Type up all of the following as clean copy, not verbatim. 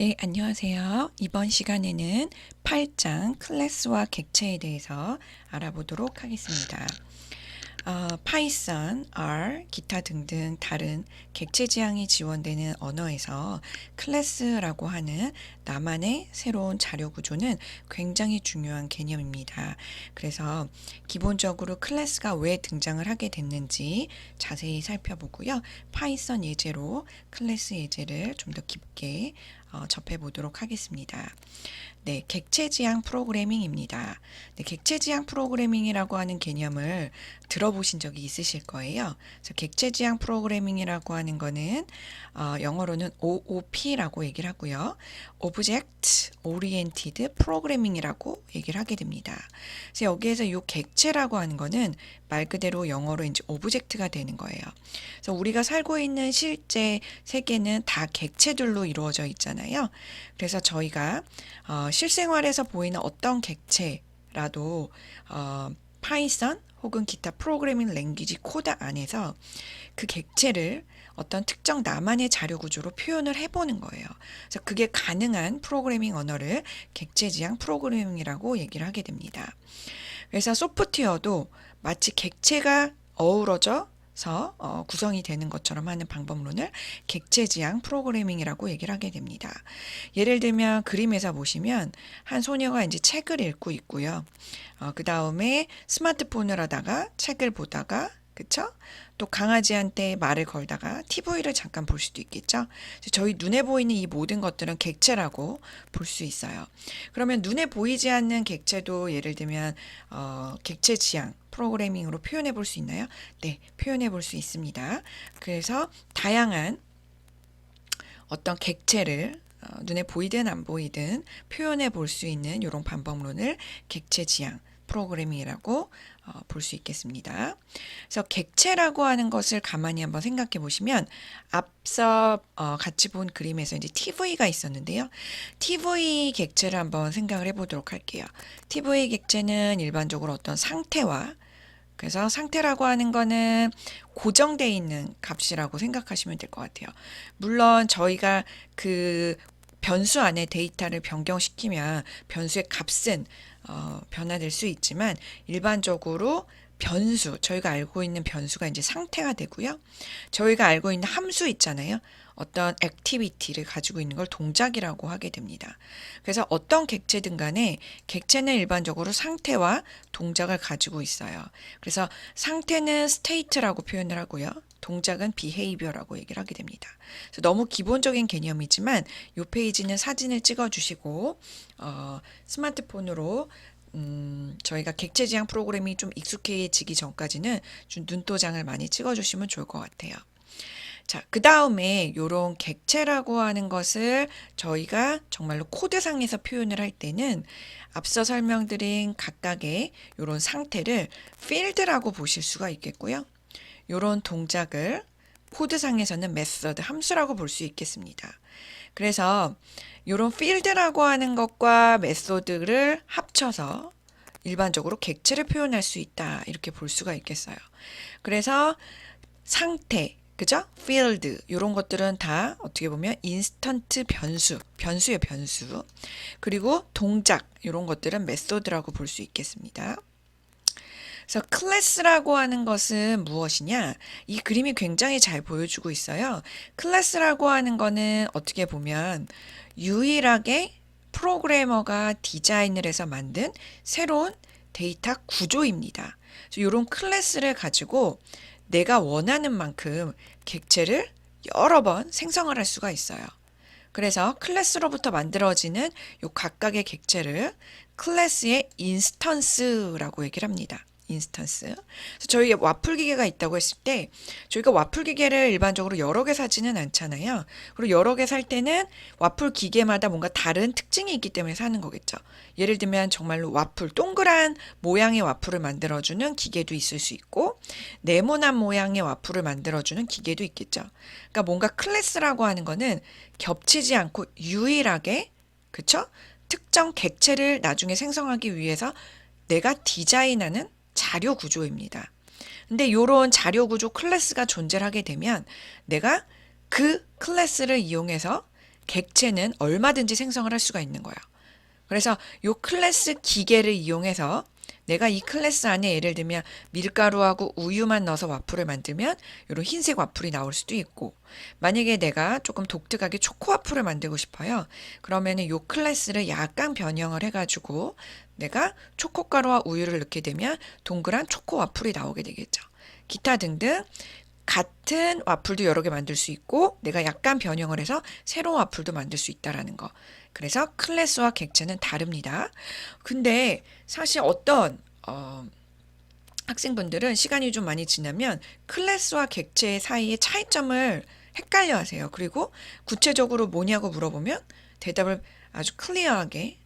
네, 안녕하세요. 이번 시간에는 8장 클래스와 객체에 대해서 알아보도록 하겠습니다. 파이썬, R, 기타 등등 다른 객체 지향이 지원되는 언어에서 클래스라고 하는 나만의 새로운 자료 구조는 굉장히 중요한 개념입니다. 그래서 기본적으로 클래스가 왜 등장을 하게 됐는지 자세히 살펴보고요. 파이썬 예제로 클래스 예제를 좀 더 깊게 접해 보도록 하겠습니다. 네, 객체 지향 프로그래밍입니다. 네, 객체 지향 프로그래밍이라고 하는 개념을 들어보신 적이 있으실 거예요. 그래서 객체 지향 프로그래밍이라고 하는 거는 영어로는 OOP라고 얘기를 하고요. Object Oriented Programming이라고 얘기를 하게 됩니다. 그래서 여기에서 이 객체라고 하는 거는 말 그대로 영어로 이제 오브젝트가 되는 거예요. 그래서 우리가 살고 있는 실제 세계는 다 객체들로 이루어져 있잖아요. 그래서 저희가 실생활에서 보이는 어떤 객체라도 파이썬 혹은 기타 프로그래밍 랭귀지 코드 안에서 그 객체를 어떤 특정 나만의 자료 구조로 표현을 해보는 거예요. 그래서 그게 가능한 프로그래밍 언어를 객체 지향 프로그래밍이라고 얘기를 하게 됩니다. 그래서 소프트웨어도 마치 객체가 어우러져서 구성이 되는 것처럼 하는 방법론을 객체 지향 프로그래밍이라고 얘기를 하게 됩니다. 예를 들면 그림에서 보시면 한 소녀가 이제 책을 읽고 있고요. 그 다음에 스마트폰을 하다가 책을 보다가 그쵸? 또 강아지한테 말을 걸다가 TV를 잠깐 볼 수도 있겠죠? 저희 눈에 보이는 이 모든 것들은 객체라고 볼 수 있어요. 그러면 눈에 보이지 않는 객체도 예를 들면 객체 지향 프로그래밍으로 표현해 볼 수 있나요? 네, 표현해 볼 수 있습니다. 그래서 다양한 어떤 객체를 눈에 보이든 안 보이든 표현해 볼 수 있는 이런 방법론을 객체 지향 프로그래밍이라고 볼 수 있겠습니다. 그래서 객체라고 하는 것을 가만히 한번 생각해 보시면 앞서 같이 본 그림에서 이제 TV가 있었는데요. TV 객체를 한번 생각을 해보도록 할게요. TV 객체는 일반적으로 어떤 상태와 그래서 상태라고 하는 거는 고정되어 있는 값이라고 생각하시면 될 것 같아요. 물론 저희가 그 변수 안에 데이터를 변경시키면 변수의 값은 변화될 수 있지만 일반적으로 변수, 저희가 알고 있는 변수가 이제 상태가 되고요. 저희가 알고 있는 함수 있잖아요. 어떤 액티비티를 가지고 있는 걸 동작이라고 하게 됩니다. 그래서 어떤 객체든 간에 객체는 일반적으로 상태와 동작을 가지고 있어요. 그래서 상태는 state라고 표현을 하고요. 동작은 behavior라고 얘기를 하게 됩니다. 그래서 너무 기본적인 개념이지만 이 페이지는 사진을 찍어 주시고 스마트폰으로 저희가 객체 지향 프로그램이 좀 익숙해지기 전까지는 좀 눈도장을 많이 찍어 주시면 좋을 것 같아요. 자, 그 다음에 요런 객체라고 하는 것을 저희가 정말로 코드상에서 표현을 할 때는 앞서 설명드린 각각의 요런 상태를 필드라고 보실 수가 있겠고요. 요런 동작을 코드상에서는 메서드 함수라고 볼 수 있겠습니다. 그래서 요런 필드라고 하는 것과 메소드를 합쳐서 일반적으로 객체를 표현할 수 있다. 이렇게 볼 수가 있겠어요. 그래서 상태, 그죠? field 이런 것들은 다 어떻게 보면 인스턴트 변수, 변수의 변수. 그리고 동작 이런 것들은 메소드라고 볼 수 있겠습니다. 그래서 클래스라고 하는 것은 무엇이냐? 이 그림이 굉장히 잘 보여주고 있어요. 클래스라고 하는 거는 어떻게 보면 유일하게 프로그래머가 디자인을 해서 만든 새로운 데이터 구조입니다. 그래서 이런 클래스를 가지고 내가 원하는 만큼 객체를 여러 번 생성을 할 수가 있어요. 그래서 클래스로부터 만들어지는 요 각각의 객체를 클래스의 인스턴스라고 얘기를 합니다. 인스턴스. 그래서 저희 와플 기계가 있다고 했을 때 저희가 와플 기계를 일반적으로 여러 개 사지는 않잖아요. 그리고 여러 개 살 때는 와플 기계마다 뭔가 다른 특징이 있기 때문에 사는 거겠죠. 예를 들면 정말로 와플 동그란 모양의 와플을 만들어주는 기계도 있을 수 있고 네모난 모양의 와플을 만들어주는 기계도 있겠죠. 그러니까 뭔가 클래스라고 하는 거는 겹치지 않고 유일하게 그쵸? 특정 객체를 나중에 생성하기 위해서 내가 디자인하는 자료 구조입니다. 근데 이런 자료 구조 클래스가 존재하게 되면 내가 그 클래스를 이용해서 객체는 얼마든지 생성을 할 수가 있는 거예요. 그래서 요 클래스 기계를 이용해서 내가 이 클래스 안에 예를 들면 밀가루하고 우유만 넣어서 와플을 만들면 이런 흰색 와플이 나올 수도 있고, 만약에 내가 조금 독특하게 초코 와플을 만들고 싶어요. 그러면은 요 클래스를 약간 변형을 해가지고 내가 초코가루와 우유를 넣게 되면 동그란 초코 와플이 나오게 되겠죠. 기타 등등 같은 와플도 여러 개 만들 수 있고 내가 약간 변형을 해서 새로운 와플도 만들 수 있다라는 거. 그래서 클래스와 객체는 다릅니다. 근데 사실 어떤 학생분들은 시간이 좀 많이 지나면 클래스와 객체 사이의 차이점을 헷갈려 하세요. 그리고 구체적으로 뭐냐고 물어보면 대답을 아주 클리어하게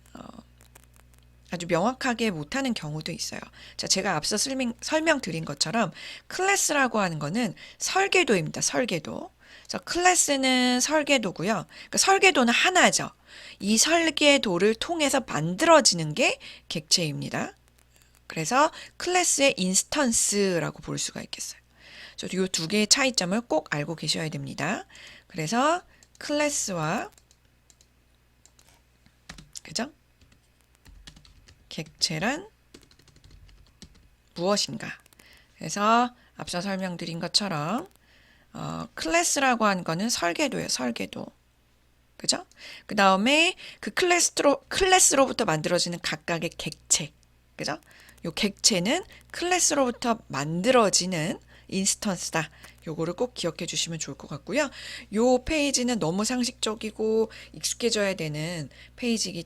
아주 명확하게 못하는 경우도 있어요. 자, 제가 앞서 설명드린 것처럼 클래스라고 하는 거는 설계도입니다. 설계도. 그래서 클래스는 설계도고요. 그러니까 설계도는 하나죠. 이 설계도를 통해서 만들어지는 게 객체입니다. 그래서 클래스의 인스턴스라고 볼 수가 있겠어요. 이 두 개의 차이점을 꼭 알고 계셔야 됩니다. 그래서 클래스와 그죠? 객체란 무엇인가? 그래서 앞서 설명드린 것처럼 클래스라고 하는 거는 설계도예요. 설계도. 그죠? 그 다음에 그 클래스로부터 만들어지는 각각의 객체. 그죠? 요 객체는 클래스로부터 만들어지는 인스턴스다. 요거를 꼭 기억해 주시면 좋을 것 같고요. 요 페이지는 너무 상식적이고 익숙해져야 되는 페이지이기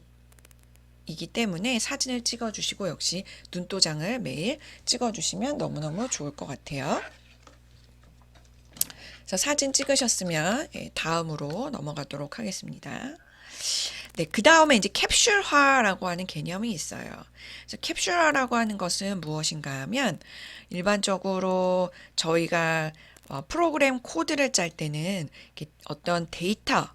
때문에 사진을 찍어 주시고 역시 눈도장을 매일 찍어 주시면 너무너무 좋을 것 같아요. 그래서 사진 찍으셨으면 다음으로 넘어가도록 하겠습니다. 네, 그 다음에 이제 캡슐화라고 하는 개념이 있어요. 그래서 캡슐화라고 하는 것은 무엇인가 하면 일반적으로 저희가 프로그램 코드를 짤 때는 어떤 데이터,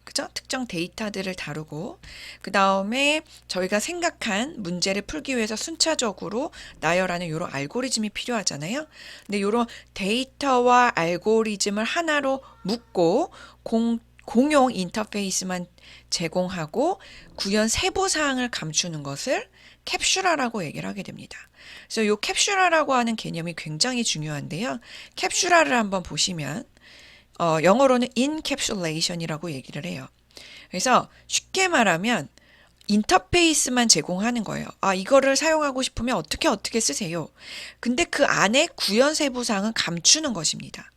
그죠? 특정 데이터들을 다루고 그 다음에 저희가 생각한 문제를 풀기 위해서 순차적으로 나열하는 이런 알고리즘이 필요하잖아요. 근데 이런 데이터와 알고리즘을 하나로 묶고 공용 인터페이스만 제공하고 구현 세부 사항을 감추는 것을 캡슐화라고 얘기를 하게 됩니다. 그래서 이 캡슐화라고 하는 개념이 굉장히 중요한데요. 캡슐화를 한번 보시면 영어로는 encapsulation이라고 얘기를 해요. 그래서 쉽게 말하면 인터페이스만 제공하는 거예요. 아, 이거를 사용하고 싶으면 어떻게 쓰세요. 근데 그 안에 구현 세부 사항은 감추는 것입니다.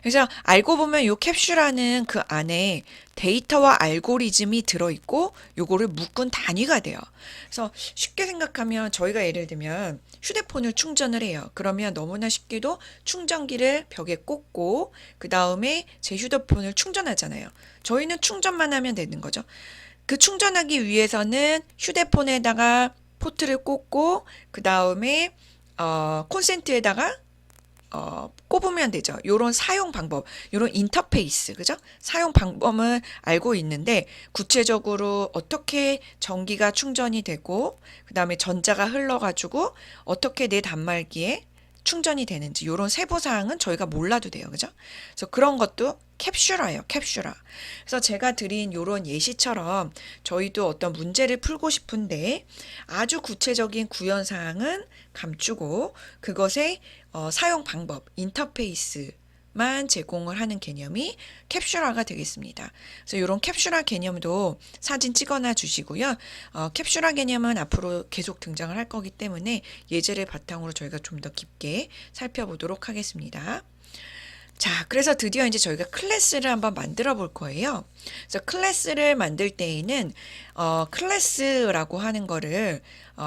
그래서 알고 보면 요 캡슐화는 그 안에 데이터와 알고리즘이 들어있고 요거를 묶은 단위가 돼요. 그래서 쉽게 생각하면 저희가 예를 들면 휴대폰을 충전을 해요. 그러면 너무나 쉽게도 충전기를 벽에 꽂고 그 다음에 제 휴대폰을 충전하잖아요. 저희는 충전만 하면 되는 거죠. 그 충전하기 위해서는 휴대폰에다가 포트를 꽂고 그 다음에 콘센트에다가 꼽으면 되죠. 요런 사용 방법, 요런 인터페이스, 그죠? 사용 방법을 알고 있는데 구체적으로 어떻게 전기가 충전이 되고 그 다음에 전자가 흘러가지고 어떻게 내 단말기에 충전이 되는지 요런 세부 사항은 저희가 몰라도 돼요. 그죠? 그래서 그런 것도 캡슐화예요. 캡슐화. 그래서 제가 드린 요런 예시처럼 저희도 어떤 문제를 풀고 싶은데 아주 구체적인 구현 사항은 감추고 그것의 사용 방법, 인터페이스만 제공을 하는 개념이 캡슐화가 되겠습니다. 그래서 이런 캡슐화 개념도 사진 찍어놔 주시고요. 캡슐화 개념은 앞으로 계속 등장을 할 거기 때문에 예제를 바탕으로 저희가 좀 더 깊게 살펴보도록 하겠습니다. 자, 그래서 드디어 이제 저희가 클래스를 한번 만들어 볼 거예요. 그래서 클래스를 만들 때에는 클래스라고 하는 거를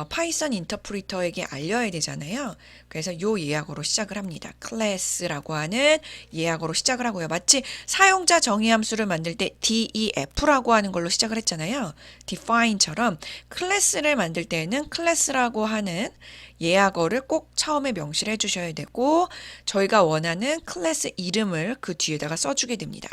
파이썬 인터프리터에게 알려야 되잖아요. 그래서 요 예약으로 시작을 합니다. 클래스라고 하는 예약으로 시작을 하고요. 마치 사용자 정의 함수를 만들 때 def라고 하는 걸로 시작을 했잖아요. define처럼 클래스를 만들 때는 클래스라고 하는 예약어를 꼭 처음에 명시를 해주셔야 되고 저희가 원하는 클래스 이름을 그 뒤에다가 써주게 됩니다.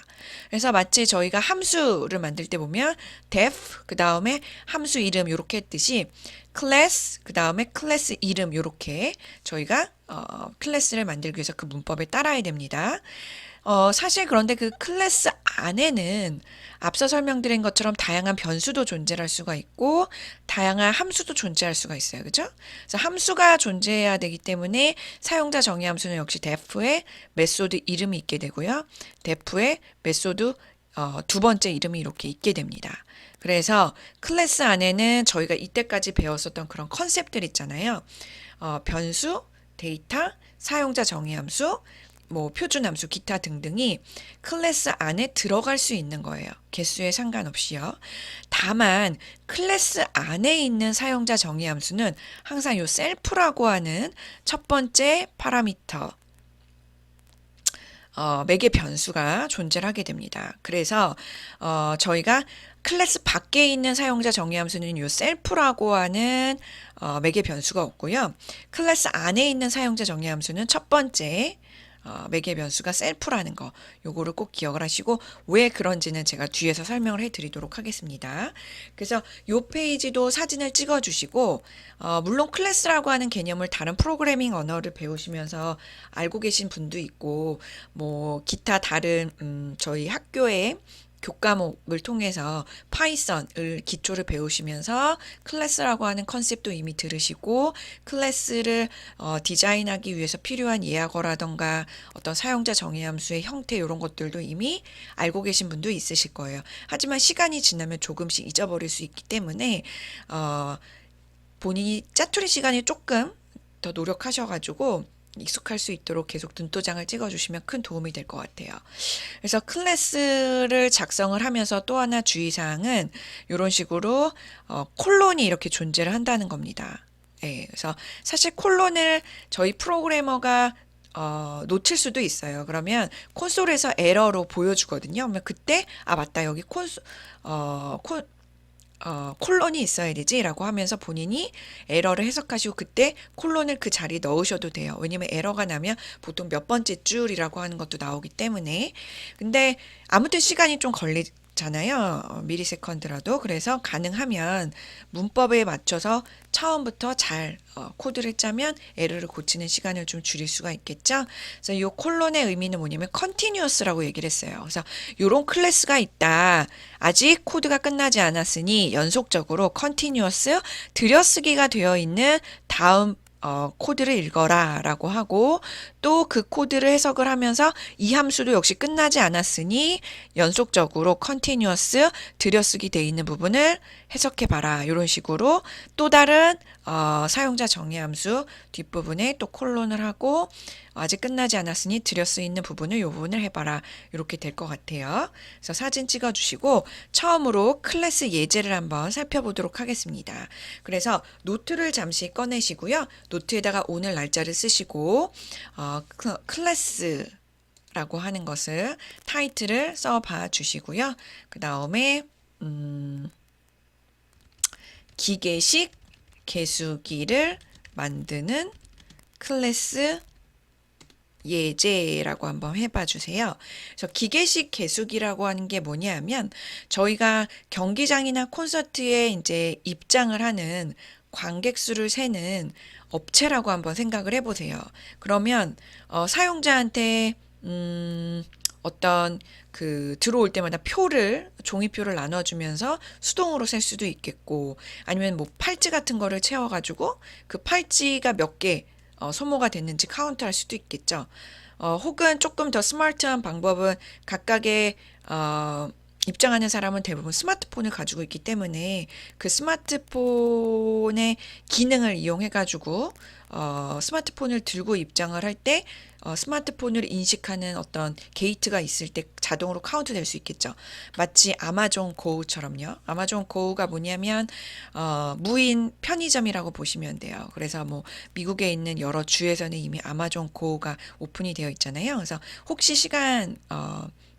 그래서 마치 저희가 함수를 만들 때 보면 def 그 다음에 함수 이름 이렇게 했듯이 클래스 그 다음에 클래스 이름 이렇게 저희가 클래스를 만들기 위해서 그 문법을 따라야 됩니다. 사실 그런데 그 클래스 안에는 앞서 설명드린 것처럼 다양한 변수도 존재할 수가 있고 다양한 함수도 존재할 수가 있어요. 그죠? 그래서 함수가 존재해야 되기 때문에 사용자 정의 함수는 역시 def의 메소드 이름이 있게 되고요. def의 메소드 두 번째 이름이 이렇게 있게 됩니다. 그래서 클래스 안에는 저희가 이때까지 배웠었던 그런 컨셉들 있잖아요. 변수, 데이터, 사용자 정의 함수, 뭐 표준 함수, 기타 등등이 클래스 안에 들어갈 수 있는 거예요. 개수에 상관없이요. 다만 클래스 안에 있는 사용자 정의 함수는 항상 요 셀프라고 하는 첫 번째 파라미터 매개 변수가 존재를 하게 됩니다. 그래서 저희가 클래스 밖에 있는 사용자 정의 함수는 요 셀프라고 하는 매개 변수가 없고요. 클래스 안에 있는 사용자 정의 함수는 첫 번째 매개 변수가 셀프라는 거, 요거를 꼭 기억을 하시고 왜 그런지는 제가 뒤에서 설명을 해드리도록 하겠습니다. 그래서 요 페이지도 사진을 찍어주시고 물론 클래스라고 하는 개념을 다른 프로그래밍 언어를 배우시면서 알고 계신 분도 있고 뭐 기타 다른 저희 학교에 교과목을 통해서 파이썬을 기초를 배우시면서 클래스라고 하는 컨셉도 이미 들으시고 클래스를 디자인하기 위해서 필요한 예약어라던가 어떤 사용자 정의 함수의 형태 이런 것들도 이미 알고 계신 분도 있으실 거예요. 하지만 시간이 지나면 조금씩 잊어버릴 수 있기 때문에 본인이 짜투리 시간이 조금 더 노력하셔가지고 익숙할 수 있도록 계속 눈도장을 찍어주시면 큰 도움이 될 것 같아요. 그래서 클래스를 작성을 하면서 또 하나 주의사항은 이런 식으로 콜론이 이렇게 존재를 한다는 겁니다. 예, 그래서 사실 콜론을 저희 프로그래머가 놓칠 수도 있어요. 그러면 콘솔에서 에러로 보여주거든요. 그러면 그때 맞다 여기 콜론이 있어야 되지 라고 하면서 본인이 에러를 해석하시고 그때 콜론을 그 자리에 넣으셔도 돼요. 왜냐면 에러가 나면 보통 몇 번째 줄이라고 하는 것도 나오기 때문에. 근데 아무튼 시간이 좀 걸리잖아요. 미리세컨드라도. 그래서 가능하면 문법에 맞춰서 처음부터 잘 코드를 짜면 에러를 고치는 시간을 좀 줄일 수가 있겠죠. 그래서 이 콜론의 의미는 뭐냐면 continuous라고 얘기를 했어요. 그래서 이런 클래스가 있다. 아직 코드가 끝나지 않았으니 연속적으로 continuous 들여쓰기가 되어 있는 다음 코드를 읽어라 라고 하고 또 그 코드를 해석을 하면서 이 함수도 역시 끝나지 않았으니 연속적으로 continuous 들여쓰기 되어 있는 부분을 해석해 봐라 이런 식으로 또 다른 사용자 정의 함수 뒷부분에 또 콜론을 하고 아직 끝나지 않았으니 들여 쓰이는 부분을 이 부분을 해봐라 이렇게 될 것 같아요. 그래서 사진 찍어주시고 처음으로 클래스 예제를 한번 살펴보도록 하겠습니다. 그래서 노트를 잠시 꺼내시고요. 노트에다가 오늘 날짜를 쓰시고 클래스라고 하는 것을 타이틀을 써봐 주시고요. 그 다음에 기계식 개수기를 만드는 클래스 예제라고 한번 해봐 주세요. 그래서 기계식 개수기라고 하는 게 뭐냐면 저희가 경기장이나 콘서트에 이제 입장을 하는 관객 수를 세는 업체라고 한번 생각을 해보세요. 그러면 사용자한테 어떤 들어올 때마다 종이표를 나눠주면서 수동으로 셀 수도 있겠고 아니면 뭐 팔찌 같은 거를 채워가지고 그 팔찌가 몇 개 소모가 됐는지 카운트할 수도 있겠죠. 혹은 조금 더 스마트한 방법은 각각의 입장하는 사람은 대부분 스마트폰을 가지고 있기 때문에 그 스마트폰의 기능을 이용해가지고 스마트폰을 들고 입장을 할 때 스마트폰을 인식하는 어떤 게이트가 있을 때 자동으로 카운트 될 수 있겠죠. 마치 아마존 고우처럼요. 아마존 고우가 뭐냐면 무인 편의점이라고 보시면 돼요. 그래서 뭐 미국에 있는 여러 주에서는 이미 아마존 고우가 오픈이 되어 있잖아요. 그래서 혹시 시간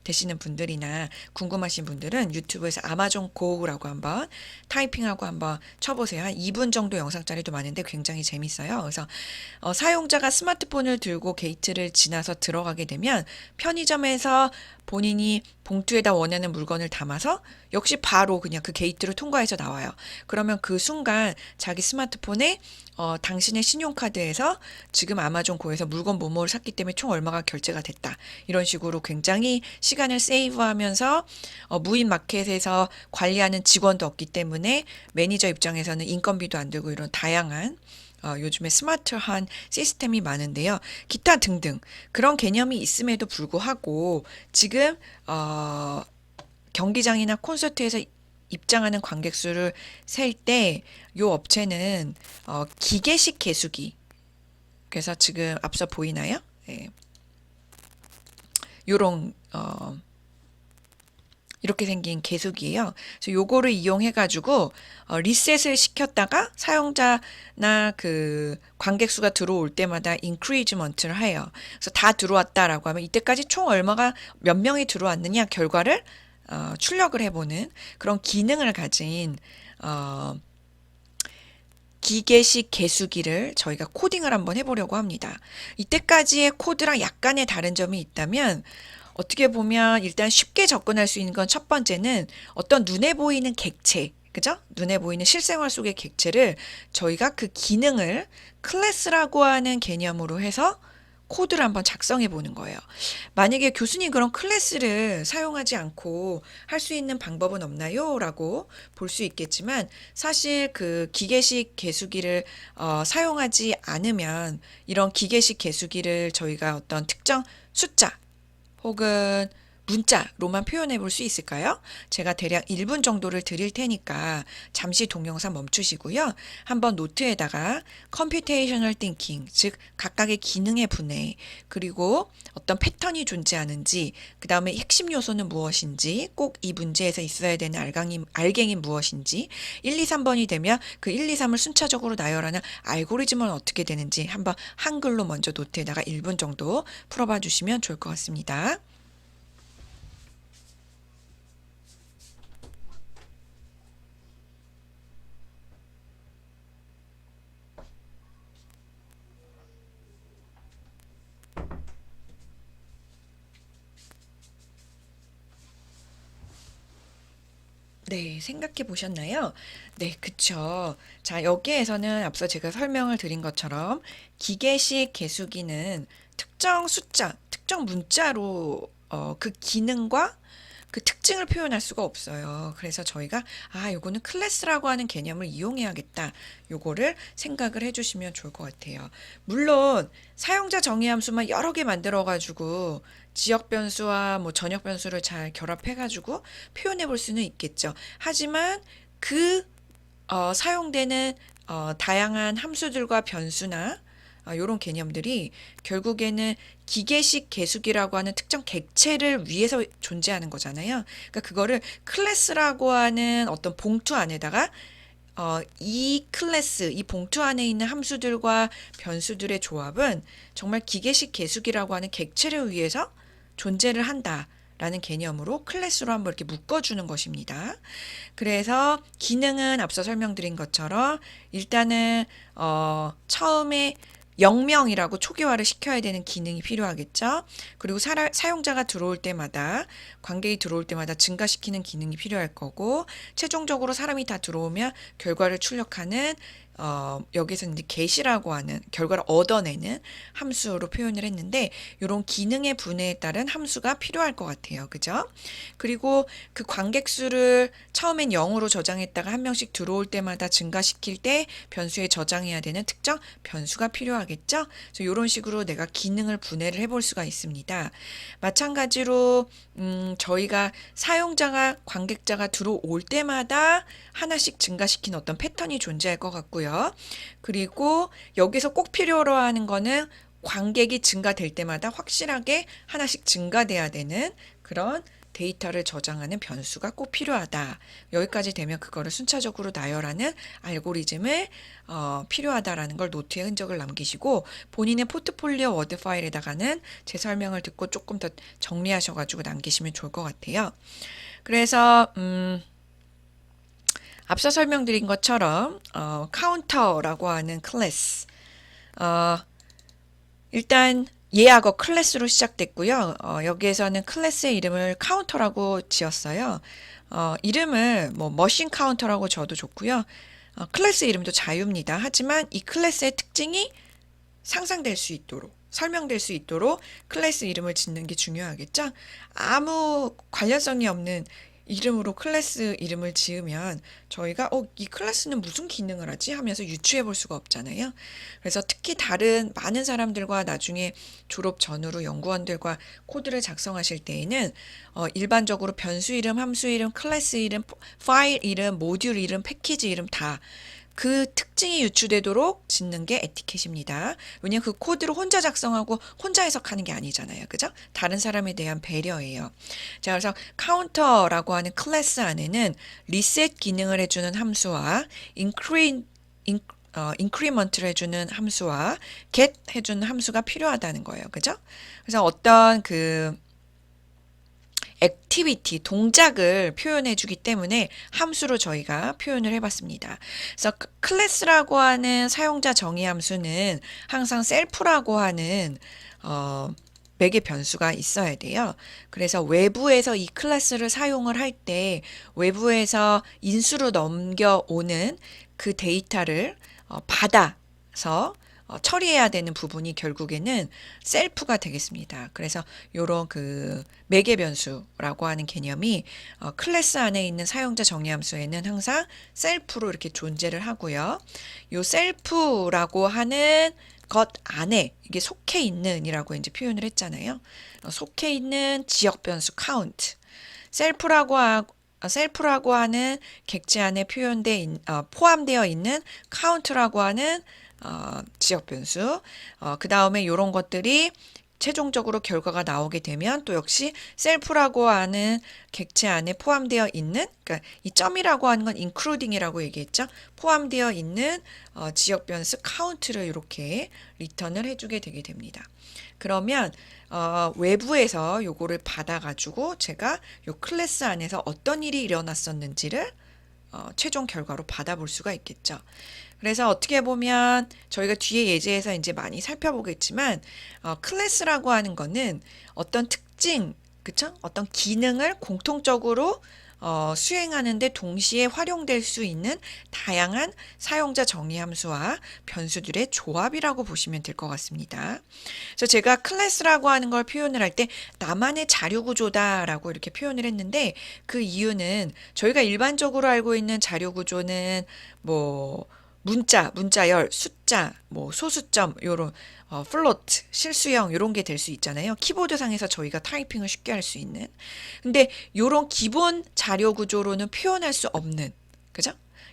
되시는 분들이나 궁금하신 분들은 유튜브에서 아마존 고우라고 한번 타이핑하고 한번 쳐보세요. 한 2분 정도 영상짜리도 많은데 굉장히 재밌어요. 그래서 사용자가 스마트폰을 들고 게이트를 지나서 들어가게 되면 편의점에서 본인이 봉투에다 원하는 물건을 담아서 역시 바로 그냥 그 게이트를 통과해서 나와요. 그러면 그 순간 자기 스마트폰에 당신의 신용카드에서 지금 아마존 고에서 물건 뭐뭐를 샀기 때문에 총 얼마가 결제가 됐다. 이런 식으로 굉장히 시간을 세이브하면서 무인 마켓에서 관리하는 직원도 없기 때문에 매니저 입장에서는 인건비도 안 들고 이런 다양한 요즘에 스마트한 시스템이 많은데요. 기타 등등 그런 개념이 있음에도 불구하고 지금 경기장이나 콘서트에서 입장하는 관객 수를 셀 때 요 업체는 기계식 개수기, 그래서 지금 앞서 보이나요? 예. 요런 이렇게 생긴 개수기예요. 그래서 요거를 이용해 가지고 리셋을 시켰다가 사용자나 그 관객 수가 들어올 때마다 인크리즈먼트를 해요. 그래서 다 들어왔다라고 하면 이때까지 총 얼마가 몇 명이 들어왔느냐 결과를 출력을 해보는 그런 기능을 가진 기계식 개수기를 저희가 코딩을 한번 해보려고 합니다. 이때까지의 코드랑 약간의 다른 점이 있다면 어떻게 보면 일단 쉽게 접근할 수 있는 건 첫 번째는 어떤 눈에 보이는 객체, 그죠? 눈에 보이는 실생활 속의 객체를 저희가 그 기능을 클래스라고 하는 개념으로 해서 코드를 한번 작성해 보는 거예요. 만약에 교수님 그런 클래스를 사용하지 않고 할 수 있는 방법은 없나요? 라고 볼 수 있겠지만 사실 그 기계식 개수기를 사용하지 않으면 이런 기계식 개수기를 저희가 어떤 특정 숫자 혹은 문자로만 표현해 볼 수 있을까요? 제가 대략 1분 정도를 드릴 테니까 잠시 동영상 멈추시고요. 한번 노트에다가 컴퓨테이셔널 띵킹, 즉 각각의 기능의 분해, 그리고 어떤 패턴이 존재하는지, 그 다음에 핵심 요소는 무엇인지, 꼭 이 문제에서 있어야 되는 알갱이 무엇인지, 1, 2, 3번이 되면 그 1, 2, 3을 순차적으로 나열하는 알고리즘은 어떻게 되는지 한번 한글로 먼저 노트에다가 1분 정도 풀어봐 주시면 좋을 것 같습니다. 네, 생각해 보셨나요? 네, 그쵸. 자, 여기에서는 앞서 제가 설명을 드린 것처럼 기계식 개수기는 특정 숫자, 특정 문자로 그 기능과 그 특징을 표현할 수가 없어요. 그래서 저희가 요거는 클래스라고 하는 개념을 이용해야겠다. 요거를 생각을 해주시면 좋을 것 같아요. 물론 사용자 정의 함수만 여러 개 만들어 가지고 지역 변수와 뭐 전역 변수를 잘 결합해 가지고 표현해 볼 수는 있겠죠. 하지만 그 사용되는 다양한 함수들과 변수나 요런 개념들이 결국에는 기계식 개수기라고 하는 특정 객체를 위해서 존재하는 거잖아요. 그러니까 그거를 클래스라고 하는 어떤 봉투 안에다가 이 클래스, 이 봉투 안에 있는 함수들과 변수들의 조합은 정말 기계식 개수기라고 하는 객체를 위해서 존재를 한다. 라는 개념으로 클래스로 한번 이렇게 묶어주는 것입니다. 그래서 기능은 앞서 설명드린 것처럼 일단은 처음에 0명이라고 초기화를 시켜야 되는 기능이 필요하겠죠. 그리고 사용자가 들어올 때마다 관객이 들어올 때마다 증가시키는 기능이 필요할 거고 최종적으로 사람이 다 들어오면 결과를 출력하는 여기서 이제 get이라고 하는 결과를 얻어내는 함수로 표현을 했는데 이런 기능의 분해에 따른 함수가 필요할 것 같아요. 그죠? 그리고 그 관객 수를 처음엔 0으로 저장했다가 한 명씩 들어올 때마다 증가시킬 때 변수에 저장해야 되는 특정 변수가 필요하겠죠? 그래서 이런 식으로 내가 기능을 분해를 해볼 수가 있습니다. 마찬가지로 저희가 사용자가 관객자가 들어올 때마다 하나씩 증가시키는 어떤 패턴이 존재할 것 같고요. 그리고 여기서 꼭 필요로 하는 거는 관객이 증가될 때마다 확실하게 하나씩 증가돼야 되는 그런 데이터를 저장하는 변수가 꼭 필요하다. 여기까지 되면 그거를 순차적으로 나열하는 알고리즘을 필요하다라는 걸 노트에 흔적을 남기시고 본인의 포트폴리오 워드 파일에다가는 제 설명을 듣고 조금 더 정리하셔가지고 남기시면 좋을 것 같아요. 그래서 앞서 설명드린 것처럼 카운터라고 하는 클래스 일단 예하고 클래스로 시작됐고요. 여기에서는 클래스의 이름을 카운터라고 지었어요. 이름을 뭐 머신 카운터라고 줘도 좋고요. 클래스 이름도 자유입니다. 하지만 이 클래스의 특징이 상상될 수 있도록, 설명될 수 있도록 클래스 이름을 짓는 게 중요하겠죠? 아무 관련성이 없는 이름으로 클래스 이름을 지으면 저희가 이 클래스는 무슨 기능을 하지? 하면서 유추해 볼 수가 없잖아요. 그래서 특히 다른 많은 사람들과 나중에 졸업 전후로 연구원들과 코드를 작성하실 때에는 일반적으로 변수 이름, 함수 이름, 클래스 이름, 파일 이름, 모듈 이름, 패키지 이름 다 그 특징이 유추되도록 짓는 게 에티켓입니다. 왜냐하면 그 코드를 혼자 작성하고 혼자 해석하는 게 아니잖아요. 그죠? 다른 사람에 대한 배려예요. 자, 그래서 카운터라고 하는 클래스 안에는 리셋 기능을 해주는 함수와 인크리먼트를 해주는 함수와 get 해주는 함수가 필요하다는 거예요. 그죠? 그래서 어떤 그 액티비티, 동작을 표현해 주기 때문에 함수로 저희가 표현을 해봤습니다. 그래서 클래스라고 하는 사용자 정의 함수는 항상 셀프라고 하는 매개 변수가 있어야 돼요. 그래서 외부에서 이 클래스를 사용을 할 때 외부에서 인수로 넘겨오는 그 데이터를 받아서 처리해야 되는 부분이 결국에는 셀프가 되겠습니다. 그래서 요런 그 매개 변수라고 하는 개념이 클래스 안에 있는 사용자 정의 함수에는 항상 셀프로 이렇게 존재를 하고요. 요 셀프라고 하는 것 안에 이게 속해 있는이라고 이제 표현을 했잖아요. 속해 있는 지역 변수 count. 셀프라고 하는 객체 안에 포함되어 있는 count라고 하는 지역 변수. 그 다음에 이런 것들이 최종적으로 결과가 나오게 되면 또 역시 셀프라고 하는 객체 안에 포함되어 있는, 그러니까 이 점이라고 하는 건 including이라고 얘기했죠. 포함되어 있는 지역 변수 count를 이렇게 리턴을 해주게 되게 됩니다. 그러면 외부에서 요거를 받아가지고 제가 요 클래스 안에서 어떤 일이 일어났었는지를 최종 결과로 받아볼 수가 있겠죠. 그래서 어떻게 보면 저희가 뒤에 예제에서 이제 많이 살펴보겠지만 클래스라고 하는 거는 어떤 특징, 그쵸? 어떤 기능을 공통적으로 수행하는데 동시에 활용될 수 있는 다양한 사용자 정의 함수와 변수들의 조합이라고 보시면 될 것 같습니다. 그래서 제가 클래스라고 하는 걸 표현을 할 때 나만의 자료 구조다라고 이렇게 표현을 했는데 그 이유는 저희가 일반적으로 알고 있는 자료 구조는 뭐 문자열, 숫자, 뭐 소수점, 요런 플로트, 실수형 요런 게 될 수 있잖아요. 키보드상에서 저희가 타이핑을 쉽게 할 수 있는. 근데 요런 기본 자료 구조로는 표현할 수 없는, 그죠?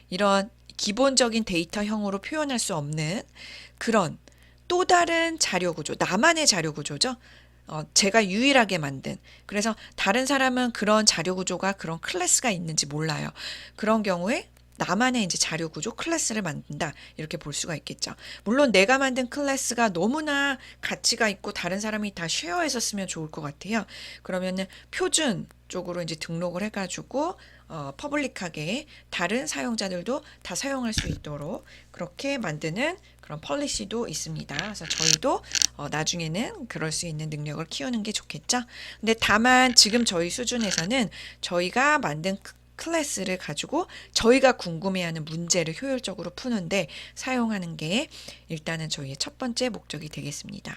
이런 기본적인 데이터형으로 표현할 수 없는 그런 또 다른 자료 구조, 나만의 자료 구조죠. 제가 유일하게 만든. 그래서 다른 사람은 그런 자료 구조가 그런 클래스가 있는지 몰라요. 그런 경우에 나만의 이제 자료 구조 클래스를 만든다. 이렇게 볼 수가 있겠죠. 물론 내가 만든 클래스가 너무나 가치가 있고 다른 사람이 다 쉐어해서 쓰면 좋을 것 같아요. 그러면은 표준 쪽으로 이제 등록을 해가지고 퍼블릭하게 다른 사용자들도 다 사용할 수 있도록 그렇게 만드는 그런 폴리시도 있습니다. 그래서 저희도 나중에는 그럴 수 있는 능력을 키우는 게 좋겠죠. 근데 다만 지금 저희 수준에서는 저희가 만든 클래스를 가지고 저희가 궁금해하는 문제를 효율적으로 푸는데 사용하는 게 일단은 저희의 첫 번째 목적이 되겠습니다.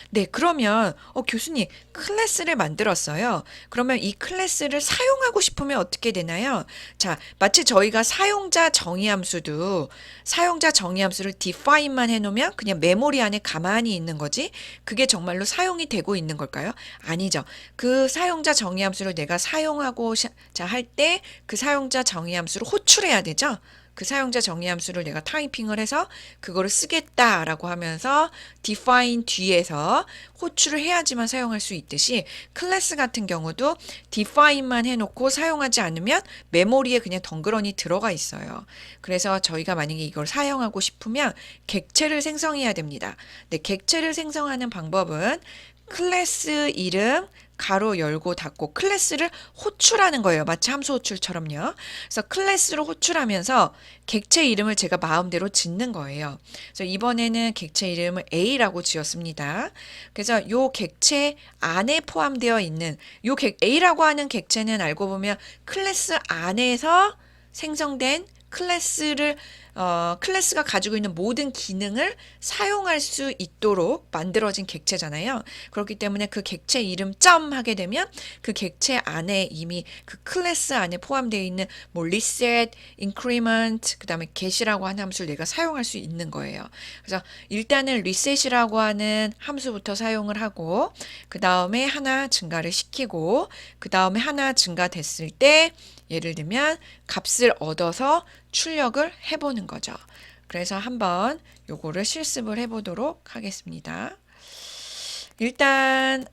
네, 그러면 교수님 클래스를 만들었어요. 그러면 이 클래스를 사용하고 싶으면 어떻게 되나요? 자, 마치 저희가 사용자 정의 함수도 사용자 정의 함수를 define만 해놓으면 그냥 메모리 안에 가만히 있는 거지 그게 정말로 사용이 되고 있는 걸까요? 아니죠. 그 사용자 정의 함수를 내가 사용하고자 할 때 그 사용자 정의 함수를 호출해야 되죠. 그 사용자 정의 함수를 내가 타이핑을 해서 그거를 쓰겠다라고 하면서 define 뒤에서 호출을 해야지만 사용할 수 있듯이 클래스 같은 경우도 define만 해놓고 사용하지 않으면 메모리에 그냥 덩그러니 들어가 있어요. 그래서 저희가 만약에 이걸 사용하고 싶으면 객체를 생성해야 됩니다. 네, 객체를 생성하는 방법은 클래스 이름 가로 열고 닫고 클래스를 호출하는 거예요. 마치 함수 호출처럼요. 그래서 클래스로 호출하면서 객체 이름을 제가 마음대로 짓는 거예요. 그래서 이번에는 객체 이름을 A라고 지었습니다. 그래서 요 객체 안에 포함되어 있는 A라고 하는 객체는 알고 보면 클래스 안에서 생성된 클래스가 가지고 있는 모든 기능을 사용할 수 있도록 만들어진 객체잖아요. 그렇기 때문에 그 객체 이름 점 하게 되면 그 객체 안에 이미 그 클래스 안에 포함되어 있는 뭐 reset, increment, 그 다음에 get이라고 하는 함수를 내가 사용할 수 있는 거예요. 그래서 일단은 reset이라고 하는 함수부터 사용을 하고 그 다음에 하나 증가를 시키고 그 다음에 하나 증가됐을 때 예를 들면 값을 얻어서 출력을 해보는 거죠. 그래서 한번 요거를 실습을 해보도록 하겠습니다. 일단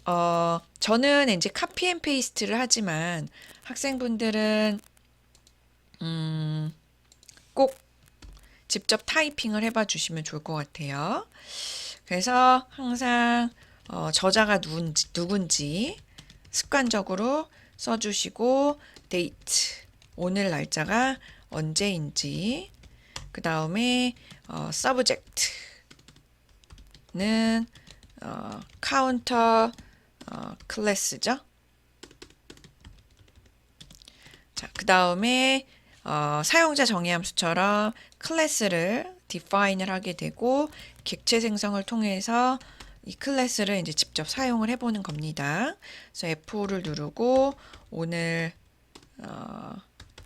저는 이제 카피 앤 페이스트를 하지만 학생분들은 꼭 직접 타이핑을 해봐 주시면 좋을 것 같아요. 그래서 항상 저자가 누군지 습관적으로 써주시고 데이트, 오늘 날짜가 언제인지, 그 다음에 subject는 카운터 클래스죠. 자, 그 다음에 사용자 정의 함수처럼 클래스를 define을 하게 되고 객체 생성을 통해서 이 클래스를 이제 직접 사용을 해보는 겁니다. 그래서 F5를 누르고 오늘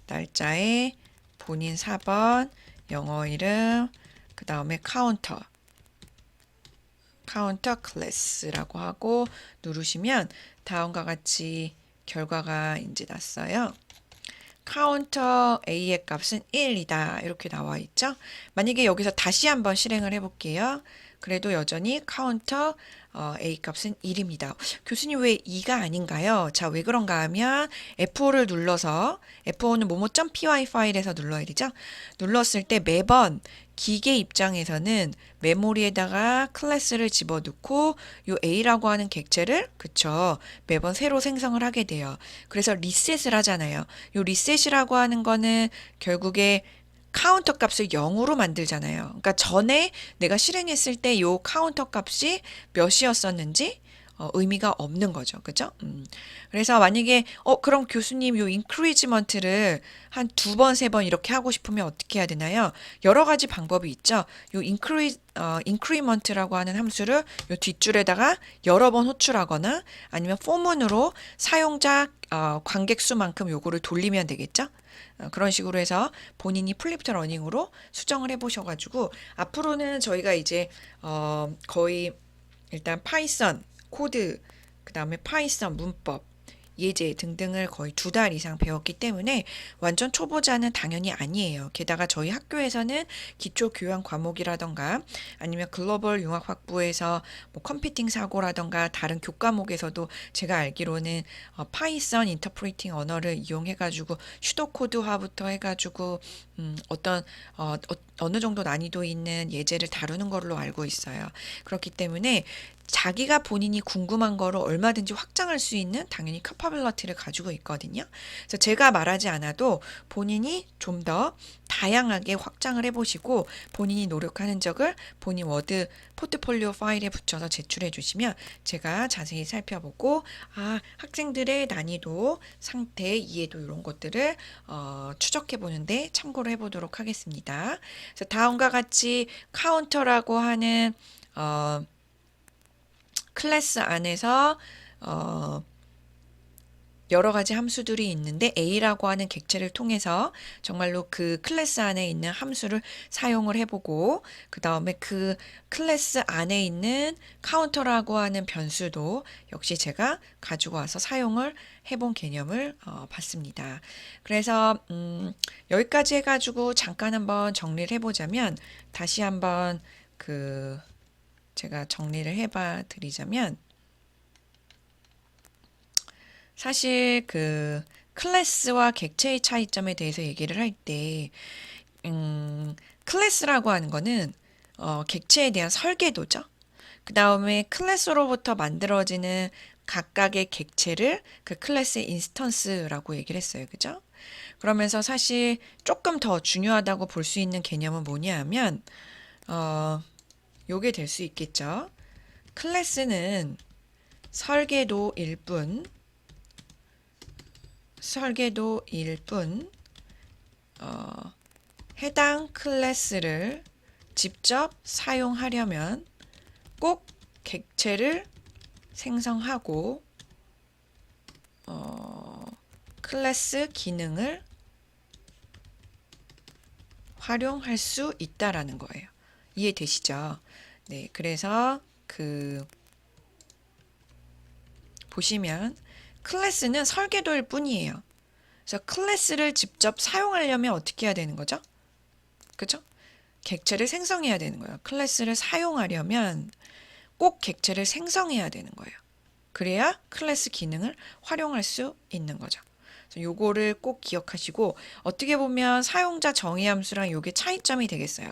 날짜에 본인 4번, 영어 이름, 그 다음에 카운터 클래스라고 하고 누르시면 다음과 같이 결과가 이제 났어요. 카운터 A의 값은 1이다. 이렇게 나와 있죠. 만약에 여기서 다시 한번 실행을 해볼게요. 그래도 여전히 카운터 A 값은 1입니다. 교수님 왜 2가 아닌가요? 자, 왜 그런가 하면 F5를 눌러서 F5는 momo.py 파일에서 눌러야 되죠. 눌렀을 때 매번 기계 입장에서는 메모리에다가 클래스를 집어넣고 요 A라고 하는 객체를 그쵸 매번 새로 생성을 하게 돼요. 그래서 리셋을 하잖아요. 요 리셋이라고 하는 거는 결국에 카운터 값을 0으로 만들잖아요. 그러니까 전에 내가 실행했을 때 요 카운터 값이 몇이었었는지 의미가 없는 거죠. 그죠? 그래서 만약에 그럼 교수님 요 인크리지먼트를 한 2번, 3번 이렇게 하고 싶으면 어떻게 해야 되나요? 여러 가지 방법이 있죠. 요 인크리먼트라고 하는 함수를 요 뒷줄에다가 여러 번 호출하거나 아니면 포문으로 사용자 관객 수만큼 요거를 돌리면 되겠죠? 그런 식으로 해서 본인이 플립트 러닝으로 수정을 해보셔가지고 앞으로는 저희가 이제 거의 일단 파이썬 코드, 그 다음에 파이썬 문법, 예제 등등을 거의 2달 이상 배웠기 때문에 완전 초보자는 당연히 아니에요. 게다가 저희 학교에서는 기초 교양 과목이라던가 아니면 글로벌 융합 학부에서 뭐 컴퓨팅 사고라던가 다른 교과목에서도 제가 알기로는 파이썬 인터프리팅 언어를 이용해가지고 슈도코드화부터 해가지고 어느 정도 난이도 있는 예제를 다루는 걸로 알고 있어요. 그렇기 때문에 자기가 본인이 궁금한 거를 얼마든지 확장할 수 있는 당연히 캐파빌러티를 가지고 있거든요. 그래서 제가 말하지 않아도 본인이 좀 더 다양하게 확장을 해보시고 본인이 노력하는 적을 본인 워드 포트폴리오 파일에 붙여서 제출해 주시면 제가 자세히 살펴보고 학생들의 난이도, 상태, 이해도 이런 것들을 추적해 보는데 참고를 해보도록 하겠습니다. 그래서 다음과 같이 카운터라고 하는 클래스 안에서 여러 가지 함수들이 있는데 A라고 하는 객체를 통해서 정말로 그 클래스 안에 있는 함수를 사용을 해보고 그 다음에 그 클래스 안에 있는 카운터라고 하는 변수도 역시 제가 가지고 와서 사용을 해본 개념을 봤습니다. 그래서 여기까지 해가지고 잠깐 한번 정리를 해보자면 다시 한번 제가 정리를 해봐 드리자면 사실 클래스와 객체의 차이점에 대해서 얘기를 할 때 클래스라고 하는 거는 객체에 대한 설계도죠. 그 다음에 클래스로부터 만들어지는 각각의 객체를 그 클래스의 인스턴스라고 얘기를 했어요. 그죠? 그러면서 사실 조금 더 중요하다고 볼 수 있는 개념은 뭐냐 하면 요게 될 수 있겠죠. 클래스는 설계도일 뿐 해당 클래스를 직접 사용하려면 꼭 객체를 생성하고 클래스 기능을 활용할 수 있다라는 거예요. 이해되시죠? 네, 그래서 보시면 클래스는 설계도일 뿐이에요. 그래서 클래스를 직접 사용하려면 어떻게 해야 되는 거죠? 그죠? 객체를 생성해야 되는 거예요. 클래스를 사용하려면 꼭 객체를 생성해야 되는 거예요. 그래야 클래스 기능을 활용할 수 있는 거죠. 요거를 꼭 기억하시고, 어떻게 보면 사용자 정의 함수랑 요게 차이점이 되겠어요.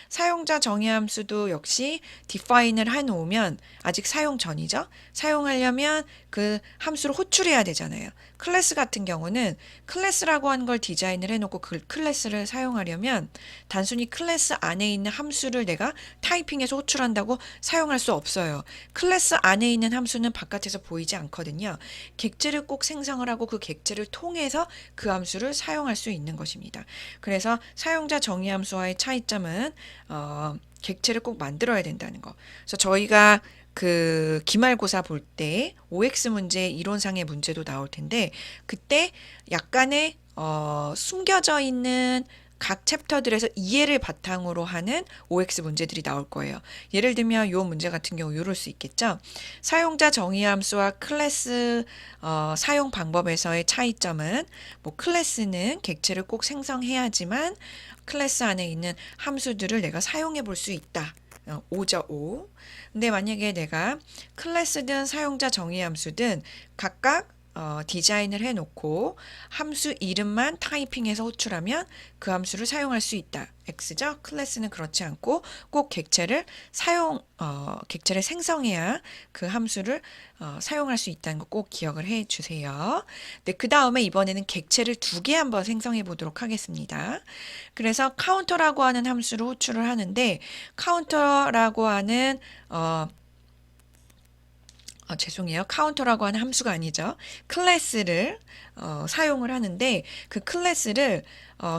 사용자 정의 함수도 역시 define을 해놓으면 아직 사용 전이죠. 사용하려면 그 함수를 호출해야 되잖아요. 클래스 같은 경우는 클래스라고 하는 걸 디자인을 해놓고 그 클래스를 사용하려면 단순히 클래스 안에 있는 함수를 내가 타이핑해서 호출한다고 사용할 수 없어요. 클래스 안에 있는 함수는 바깥에서 보이지 않거든요. 객체를 꼭 생성을 하고 그 객체를 통해서 그 함수를 사용할 수 있는 것입니다. 그래서 사용자 정의 함수와의 차이점은 객체를 꼭 만들어야 된다는 거. 그래서 저희가 기말고사 볼 때 OX 문제 이론상의 문제도 나올 텐데 그때 약간의 숨겨져 있는 각 챕터들에서 이해를 바탕으로 하는 OX 문제들이 나올 거예요. 예를 들면 이 문제 같은 경우 이럴 수 있겠죠. 사용자 정의 함수와 클래스 사용 방법에서의 차이점은 클래스는 객체를 꼭 생성해야지만 클래스 안에 있는 함수들을 내가 사용해 볼 수 있다. 5죠, 5. 근데 만약에 내가 클래스든 사용자 정의 함수든 각각 디자인을 해놓고 함수 이름만 타이핑해서 호출하면 그 함수를 사용할 수 있다. X죠? 클래스는 그렇지 않고 꼭 객체를 생성해야 그 함수를 사용할 수 있다는 거 꼭 기억을 해 주세요. 네, 그 다음에 이번에는 객체를 2개 한번 생성해 보도록 하겠습니다. 그래서 카운터라고 하는 함수를 호출을 하는데 카운터라고 하는 죄송해요. 카운터라고 하는 함수가 아니죠. 클래스를 사용을 하는데 그 클래스를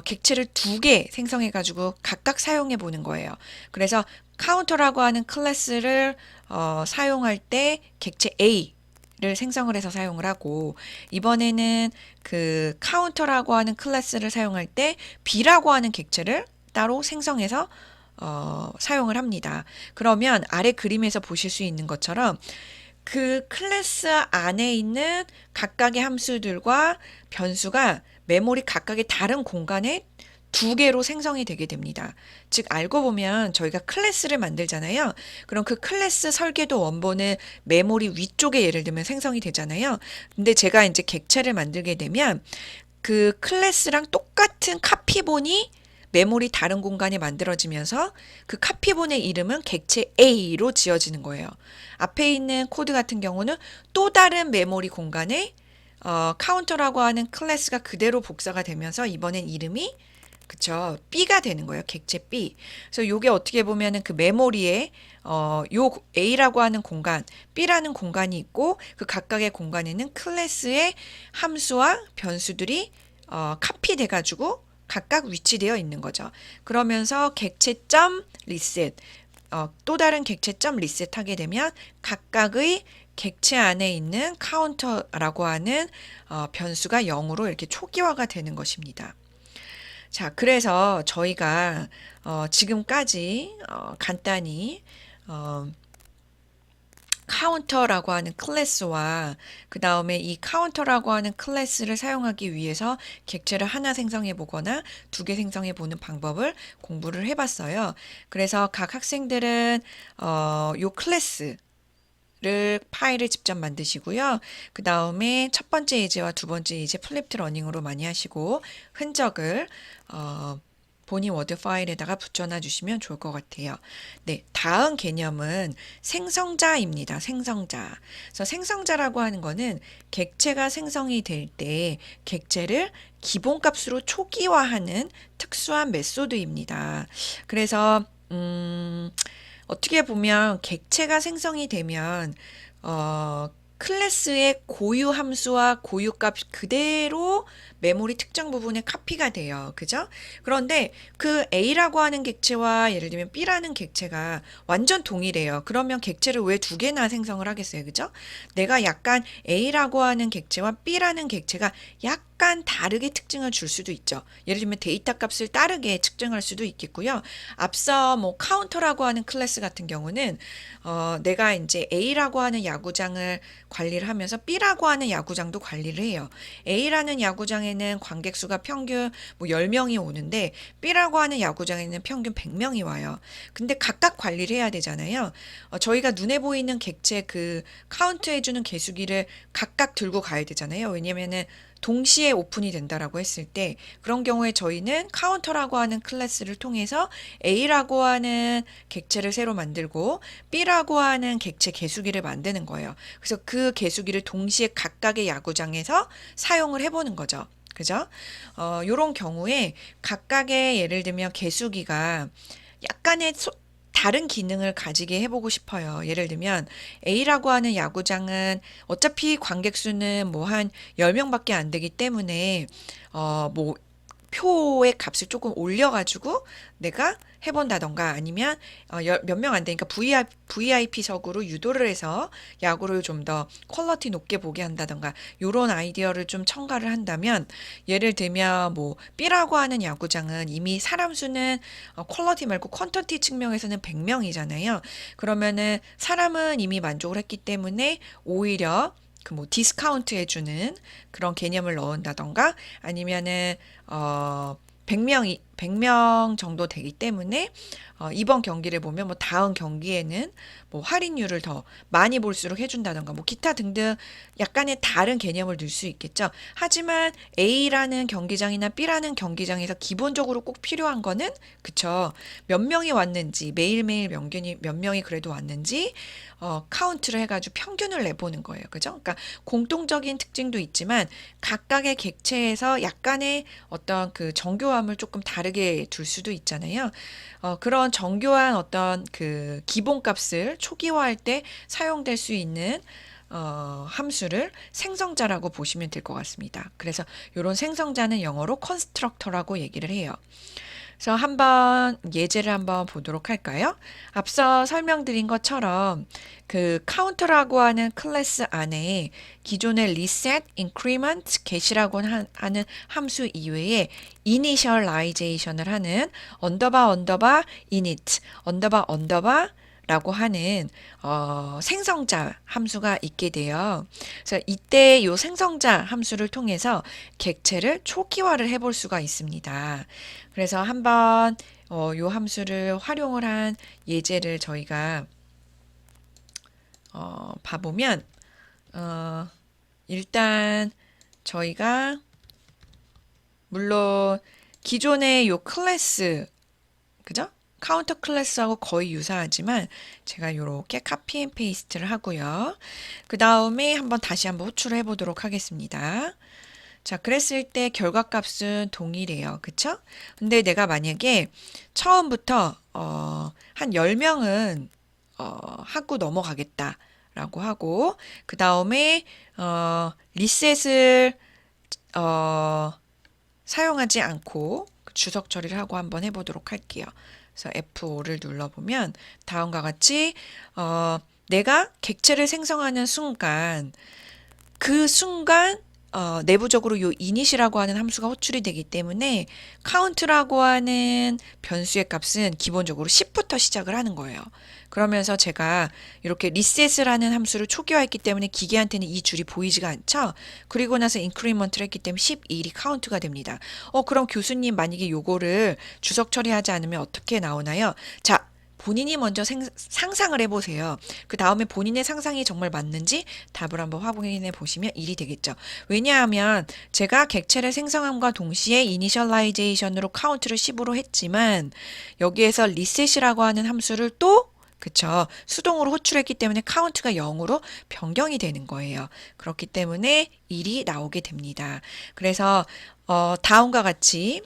객체를 2개 생성해 가지고 각각 사용해 보는 거예요. 그래서 카운터라고 하는 클래스를 사용할 때 객체 A를 생성을 해서 사용을 하고 이번에는 그 카운터라고 하는 클래스를 사용할 때 B라고 하는 객체를 따로 생성해서 사용을 합니다. 그러면 아래 그림에서 보실 수 있는 것처럼 그 클래스 안에 있는 각각의 함수들과 변수가 메모리 각각의 다른 공간에 2개로 생성이 되게 됩니다. 즉 알고 보면 저희가 클래스를 만들잖아요. 그럼 그 클래스 설계도 원본은 메모리 위쪽에 예를 들면 생성이 되잖아요. 근데 제가 이제 객체를 만들게 되면 그 클래스랑 똑같은 카피본이 메모리 다른 공간에 만들어지면서 그 카피본의 이름은 객체 A로 지어지는 거예요. 앞에 있는 코드 같은 경우는 또 다른 메모리 공간에 카운터라고 하는 클래스가 그대로 복사가 되면서 이번엔 이름이 그쵸 B가 되는 거예요. 객체 B. 그래서 요게 어떻게 보면은 그 메모리에 요 A라고 하는 공간, B라는 공간이 있고 그 각각의 공간에는 클래스의 함수와 변수들이 카피돼 가지고 각각 위치되어 있는 거죠. 그러면서 객체점 리셋, 또 다른 객체점 리셋하게 되면 각각의 객체 안에 있는 카운터라고 하는 변수가 0으로 이렇게 초기화가 되는 것입니다. 자, 그래서 저희가 지금까지 간단히 카운터라고 하는 클래스와 그 다음에 이 카운터라고 하는 클래스를 사용하기 위해서 객체를 하나 생성해 보거나 2개 생성해 보는 방법을 공부를 해봤어요. 그래서 각 학생들은 요 클래스 를 파일을 직접 만드시고요. 그 다음에 첫 번째 예제와 두 번째 예제 플립트 러닝으로 많이 하시고 흔적을 본인 워드 파일에다가 붙여놔 주시면 좋을 것 같아요. 네, 다음 개념은 생성자입니다. 생성자. 그래서 생성자라고 하는 거는 객체가 생성이 될 때 객체를 기본값으로 초기화하는 특수한 메소드입니다. 그래서 어떻게 보면 객체가 생성이 되면 클래스의 고유 함수와 고유 값 그대로 메모리 특정 부분에 카피가 돼요. 그죠? 그런데 그 A라고 하는 객체와 예를 들면 B라는 객체가 완전 동일해요. 그러면 객체를 왜 두 개나 생성을 하겠어요? 그죠? 내가 약간 A라고 하는 객체와 B라는 객체가 약간 다르게 특징을 줄 수도 있죠. 예를 들면 데이터 값을 다르게 측정할 수도 있겠고요. 앞서 뭐 카운터라고 하는 클래스 같은 경우는 내가 이제 A라고 하는 야구장을 관리를 하면서 B라고 하는 야구장도 관리를 해요. A라는 야구장에는 관객 수가 평균 뭐 10명이 오는데 B라고 하는 야구장에는 평균 100명이 와요. 근데 각각 관리를 해야 되잖아요. 저희가 눈에 보이는 객체 그 카운트해주는 개수기를 각각 들고 가야 되잖아요. 왜냐면은 동시에 오픈이 된다라고 했을 때 그런 경우에 저희는 카운터라고 하는 클래스를 통해서 A라고 하는 객체를 새로 만들고 B라고 하는 객체 개수기를 만드는 거예요. 그래서 그 개수기를 동시에 각각의 야구장에서 사용을 해보는 거죠. 그죠? 요런 경우에 각각의 예를 들면 개수기가 약간의 다른 기능을 가지게 해보고 싶어요. 예를 들면 A라고 하는 야구장은 어차피 관객 수는 뭐 한 10명밖에 안 되기 때문에 뭐 표의 값을 조금 올려가지고 내가 해본다던가 아니면 몇 명 안 되니까 VIP석으로 유도를 해서 야구를 좀 더 퀄리티 높게 보게 한다던가 요런 아이디어를 좀 첨가를 한다면 예를 들면 뭐 B라고 하는 야구장은 이미 사람 수는 퀄리티 말고 퀀터티 측면에서는 100명이잖아요. 그러면은 사람은 이미 만족을 했기 때문에 오히려 그 뭐 디스카운트 해주는 그런 개념을 넣은다던가 아니면은 100명 정도 되기 때문에 이번 경기를 보면 뭐 다음 경기에는 뭐 할인율을 더 많이 볼수록 해준다던가 뭐 기타 등등 약간의 다른 개념을 넣을 수 있겠죠. 하지만 A라는 경기장이나 B라는 경기장에서 기본적으로 꼭 필요한 거는 그쵸. 몇 명이 왔는지 매일매일 몇 명이 그래도 왔는지 카운트를 해가지고 평균을 내보는 거예요. 그죠? 그러니까 공통적인 특징도 있지만 각각의 객체에서 약간의 어떤 그 정교함을 조금 다르게 둘 수도 있잖아요. 그런 정교한 어떤 그 기본값을 초기화할 때 사용될 수 있는 함수를 생성자라고 보시면 될 것 같습니다. 그래서 이런 생성자는 영어로 constructor라고 얘기를 해요. 그래서 한번 예제를 한번 보도록 할까요? 앞서 설명드린 것처럼 그 카운터라고 하는 클래스 안에 기존의 reset, increment, get이라고 하는 함수 이외에 initialization을 하는 언더바 init, 언더바 라고 하는 생성자 함수가 있게 돼요. 그래서 이때 이 생성자 함수를 통해서 객체를 초기화를 해볼 수가 있습니다. 그래서 한번 이 함수를 활용을 한 예제를 저희가 봐보면 일단 저희가 물론 기존의 이 클래스 그죠? 카운터 클래스하고 거의 유사하지만 제가 이렇게 카피 앤 페이스트를 하고요. 그 다음에 다시 한번 호출을 해보도록 하겠습니다. 자, 그랬을 때 결과값은 동일해요. 그쵸? 근데 내가 만약에 처음부터 한 10명은 하고 넘어가겠다 라고 하고 그 다음에 리셋을 사용하지 않고 주석 처리를 하고 한번 해보도록 할게요. 그래서 F5를 눌러보면 다음과 같이 내가 객체를 생성하는 순간 그 순간 내부적으로 요 init이라고 하는 함수가 호출이 되기 때문에 count라고 하는 변수의 값은 기본적으로 10부터 시작을 하는 거예요. 그러면서 제가 이렇게 reset을 하는 함수를 초기화했기 때문에 기계한테는 이 줄이 보이지가 않죠. 그리고 나서 increment를 했기 때문에 11이 카운트가 됩니다. 그럼 교수님 만약에 요거를 주석 처리하지 않으면 어떻게 나오나요? 자, 본인이 먼저 상상을 해보세요. 그 다음에 본인의 상상이 정말 맞는지 답을 한번 확인해 보시면 1이 되겠죠. 왜냐하면 제가 객체를 생성함과 동시에 이니셜라이제이션으로 카운트를 10으로 했지만 여기에서 reset이라고 하는 함수를 또 그쵸. 수동으로 호출했기 때문에 카운트가 0으로 변경이 되는 거예요. 그렇기 때문에 1이 나오게 됩니다. 그래서 다음과 같이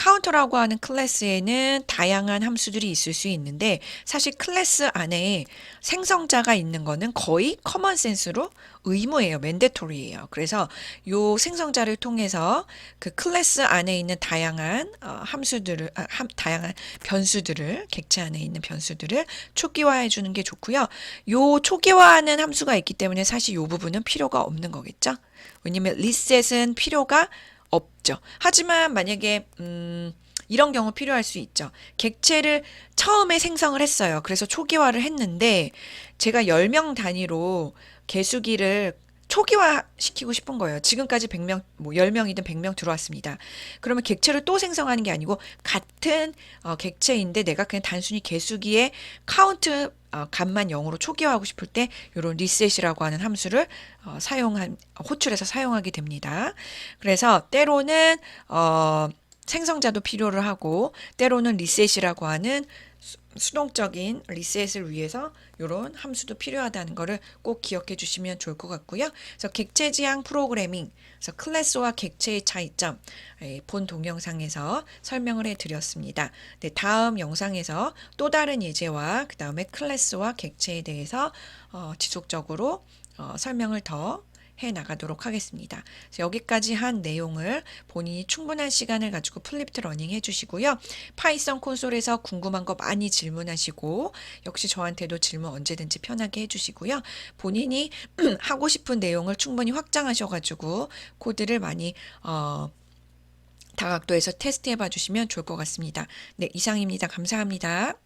카운터라고 하는 클래스에는 다양한 함수들이 있을 수 있는데 사실 클래스 안에 생성자가 있는 거는 거의 커먼 센스로 의무예요. 맨데토리예요. 그래서 요 생성자를 통해서 그 클래스 안에 있는 다양한 함수들을 다양한 변수들을 객체 안에 있는 변수들을 초기화해 주는 게 좋고요. 요 초기화하는 함수가 있기 때문에 사실 요 부분은 필요가 없는 거겠죠. 왜냐면 리셋은 필요가 없죠. 하지만 만약에 이런 경우 필요할 수 있죠. 객체를 처음에 생성을 했어요. 그래서 초기화를 했는데 제가 10명 단위로 개수기를 초기화 시키고 싶은 거예요. 지금까지 100명, 뭐 10명이든 100명 들어왔습니다. 그러면 객체를 또 생성하는 게 아니고 같은 객체인데 내가 그냥 단순히 개수기에 카운트 값만 0으로 초기화하고 싶을 때 이런 리셋이라고 하는 함수를 호출해서 사용하게 됩니다. 그래서 때로는 생성자도 필요를 하고 때로는 리셋이라고 하는 수동적인 리셋을 위해서 이런 함수도 필요하다는 것을 꼭 기억해 주시면 좋을 것 같고요. 그래서 객체 지향 프로그래밍, 그래서 클래스와 객체의 차이점, 본 동영상에서 설명을 해 드렸습니다. 네, 다음 영상에서 또 다른 예제와 그 다음에 클래스와 객체에 대해서 지속적으로 설명을 더 해 나가도록 하겠습니다. 그래서 여기까지 한 내용을 본인이 충분한 시간을 가지고 플립트 러닝 해주시고요. 파이썬 콘솔에서 궁금한 거 많이 질문하시고 역시 저한테도 질문 언제든지 편하게 해주시고요. 본인이 하고 싶은 내용을 충분히 확장하셔가지고 코드를 많이 다각도에서 테스트해 봐 주시면 좋을 것 같습니다. 네, 이상입니다. 감사합니다.